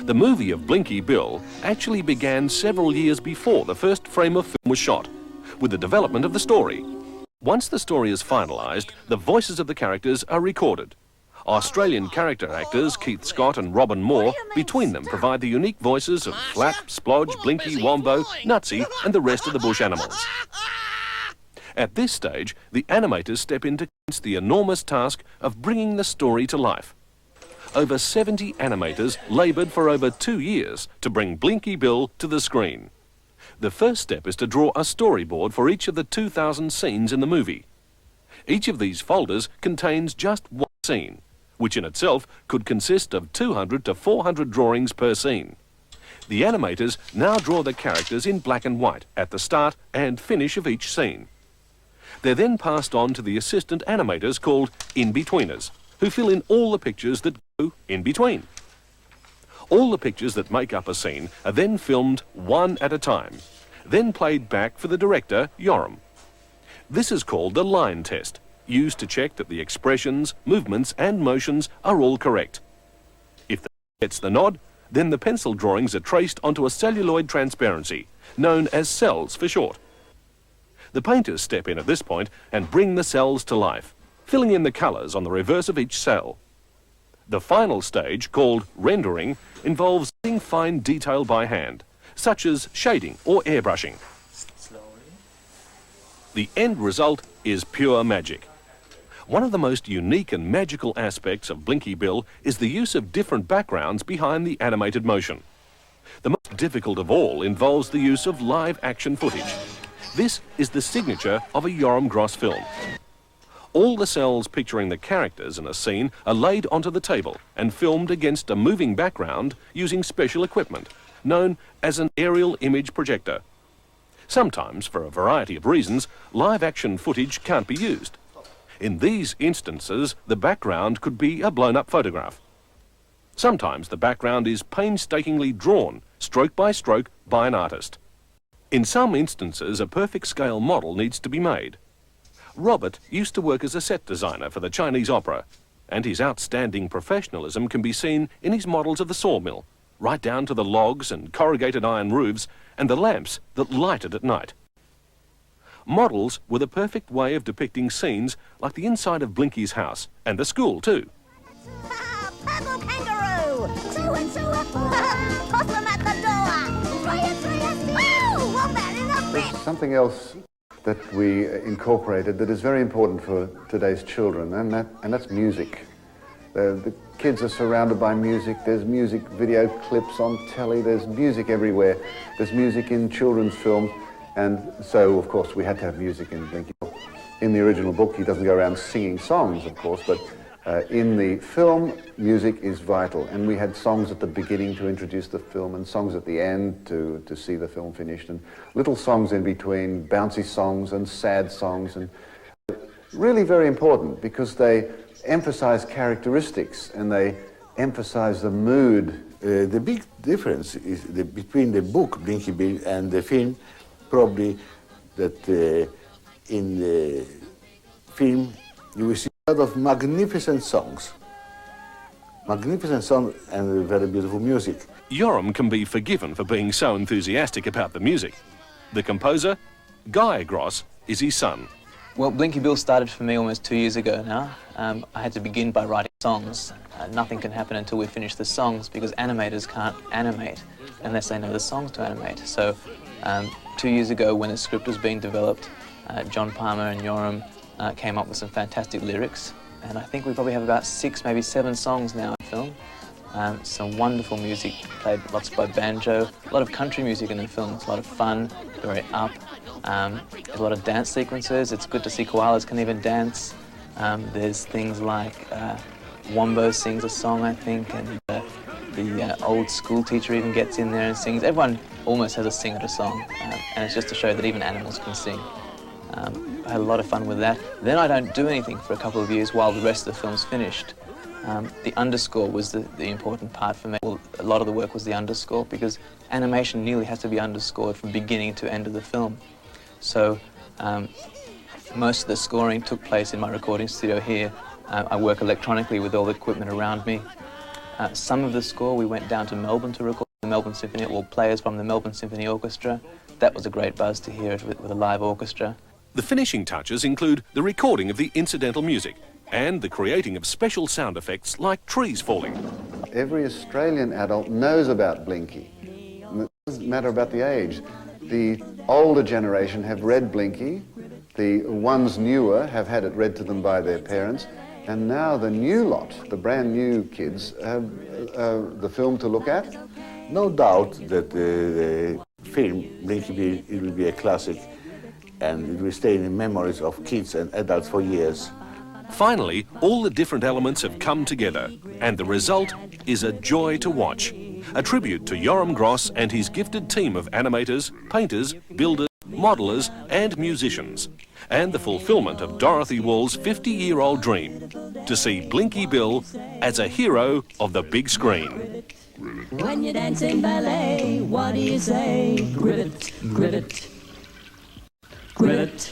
The movie of Blinky Bill actually began several years before the first frame of film was shot, with the development of the story. Once the story is finalised, the voices of the characters are recorded. Australian character actors Keith Scott and Robin Moore, between them, provide the unique voices of Flap, Splodge, Blinky, Wombo, Nutsy and the rest of the bush animals. At this stage, the animators step in to commence the enormous task of bringing the story to life. Over 70 animators laboured for over 2 years to bring Blinky Bill to the screen. The first step is to draw a storyboard for each of the 2,000 scenes in the movie. Each of these folders contains just one scene, which in itself could consist of 200 to 400 drawings per scene. The animators now draw the characters in black and white at the start and finish of each scene. They're then passed on to the assistant animators called in-betweeners, who fill in all the pictures that go in between. All the pictures that make up a scene are then filmed one at a time, then played back for the director, Yoram. This is called the line test, used to check that the expressions, movements and motions are all correct. If the gets the nod, then the pencil drawings are traced onto a celluloid transparency, known as cells for short. The painters step in at this point and bring the cells to life, filling in the colours on the reverse of each cell. The final stage, called rendering, involves adding fine detail by hand, such as shading or airbrushing. The end result is pure magic. One of the most unique and magical aspects of Blinky Bill is the use of different backgrounds behind the animated motion. The most difficult of all involves the use of live action footage. This is the signature of a Yoram Gross film. All the cells picturing the characters in a scene are laid onto the table and filmed against a moving background using special equipment, known as an aerial image projector. Sometimes, for a variety of reasons, live-action footage can't be used. In these instances, the background could be a blown-up photograph. Sometimes the background is painstakingly drawn, stroke by stroke, by an artist. In some instances, a perfect scale model needs to be made. Robert used to work as a set designer for the Chinese opera, and his outstanding professionalism can be seen in his models of the sawmill, right down to the logs and corrugated iron roofs and the lamps that light it at night. Models were the perfect way of depicting scenes like the inside of Blinky's house, and the school too. Purple kangaroo! Toss them at the door! Wombat in the There's something else that we incorporated that is very important for today's children, and that's music. The kids are surrounded by music. There's music video clips on telly. There's music everywhere. There's music in children's films. And so, of course, we had to have music in Blinky Bill. In the original book, he doesn't go around singing songs, of course, but in the film, music is vital. And we had songs at the beginning to introduce the film and songs at the end to see the film finished, and little songs in between, bouncy songs and sad songs. And really very important because they emphasize characteristics and they emphasize the mood. The big difference is between the book, Blinky Bill, and the film, probably that in the film you will see a lot of magnificent songs and very beautiful music. Yoram can be forgiven for being so enthusiastic about the music. The composer, Guy Gross, is his son. Well, Blinky Bill started for me almost 2 years ago now. I had to begin by writing songs. Nothing can happen until we finish the songs because animators can't animate unless they know the songs to animate. So 2 years ago, when the script was being developed, John Palmer and Yoram came up with some fantastic lyrics, and I think we probably have about 6, maybe 7 songs now in the film. Some wonderful music, played lots by banjo, a lot of country music in the film. It's a lot of fun, very up. There's a lot of dance sequences. It's good to see koalas can even dance. There's things like Wombo sings a song, I think, and the old school teacher even gets in there and sings. Everyone almost has a sing at a song, and it's just to show that even animals can sing. I had a lot of fun with that. Then I don't do anything for a couple of years while the rest of the film's finished. The underscore was the important part for me. Well, a lot of the work was the underscore because animation nearly has to be underscored from beginning to end of the film. So most of the scoring took place in my recording studio here. I work electronically with all the equipment around me. Some of the score we went down to Melbourne to record. The Melbourne Symphony, or players from the Melbourne Symphony Orchestra. That was a great buzz to hear it with a live orchestra. The finishing touches include the recording of the incidental music and the creating of special sound effects like trees falling. Every Australian adult knows about Blinky. And it doesn't matter about the age. The older generation have read Blinky, the ones newer have had it read to them by their parents, and now the new lot, the brand new kids, have the film to look at. No doubt that the film, Blinky Bill, it will be a classic and it will stay in the memories of kids and adults for years. Finally, all the different elements have come together, and the result is a joy to watch. A tribute to Yoram Gross and his gifted team of animators, painters, builders, modelers and musicians, and the fulfilment of Dorothy Wall's 50-year-old dream, to see Blinky Bill as a hero of the big screen. When you're dancing ballet, what do you say? Grivet, grivet, grivet.